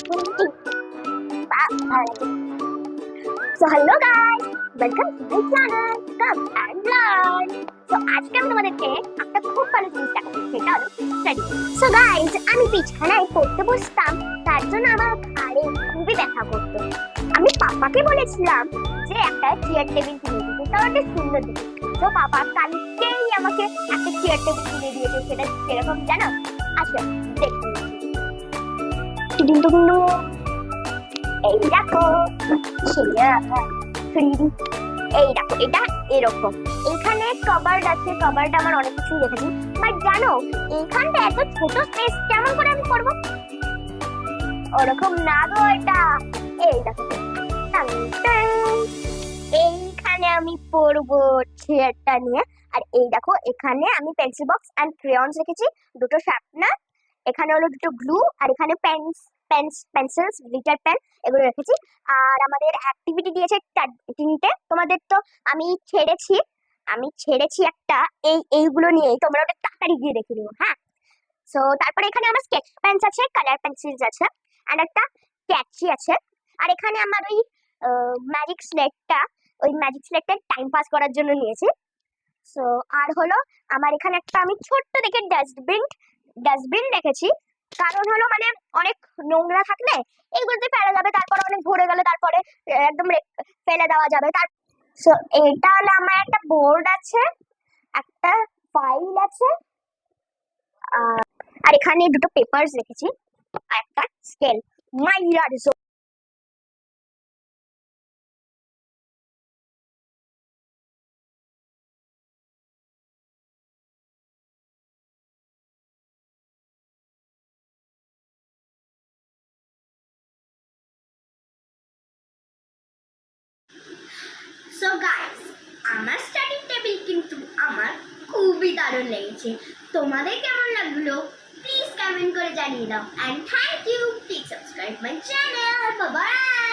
So hello guys, welcome to my channel Come and Learn. So আজকে আমি তোমাদেরকে একটা খুব ভালো জিনিস দেখাবো, সেটা হলো স্টাডি। So guys, আমি বিছানায় পড়তে বসতাম, তার জন্য আমার ঘাড়ে খুবই ব্যথা করতো। আমি পাপাকে বলেছিলাম যে একটা চেয়ার টেবিল কিনে দিতে, তাও একটা সুন্দর দিতে। তো পাপা কালকেই আমাকে একটা চেয়ার টেবিল কিনে দিয়েছে। সেটা কিরকম জানো? আচ্ছা দেখুন, এই দেখো, এই দেখো, এটা এরকম। এখানে কভার্ড আছে, কভার্ড আমার অনেক কিছু দেখেছি। বাট জানো, এইখানটা এত ছোট স্পেস কেমন করে আমি করবো? ওরকম না গো, এটা এই দেখো, এইখানে আমি পড়বো চেয়ারটা নিয়ে। আর এই দেখো, এখানে আমি পেন্সিল বক্স এন্ড ক্রেয়ন্স রেখেছি, দুটো শার্পনার, এখানে হলো দুটো গ্লু, আর এখানে পেন্সিলস, গ্লিটার পেন, এগুলো রেখেছি। আর আমাদের অ্যাক্টিভিটি দিয়েছে তিনটে, তোমাদের তো আমি ছেড়েছি একটা এইগুলো নিয়ে, তোমরা ওটা তাড়াতাড়ি গিয়ে দেখে নিও, হ্যাঁ। সো তারপরে এখানে আমার স্কেচ পেন্স আছে, কালার পেন্সিলস আছে, এন্ড একটা ক্যাচি আছে। আর এখানে আমার ম্যাজিক স্লেটটা টাইম পাস করার জন্য নিয়েছি। সো আর হলো আমার এখানে একটা আমি ছোট্ট দেখে ডাস্টবিন রেখেছি, কারণ হলো মানে অনেক নোংরা থাকলে এইগুলোতে ফেলা যাবে, তারপরে অনেক ভরে গেলে তারপরে একদম ফেলে দেওয়া যাবে। সো এটা হলো আমার একটা বোর্ড আছে, একটা ফাইল আছে, আর এখানে দুটো পেপারস রেখেছি, আর একটা স্কেল মাইরার। সো গাইস, আমার স্টাডি টেবিল কিন্তু আমার খুবই দারুণ লেগেছে। তোমাদের কেমন লাগলো প্লিজ কমেন্ট করে জানিয়ে দাও। And thank you, please subscribe my channel. Bye by.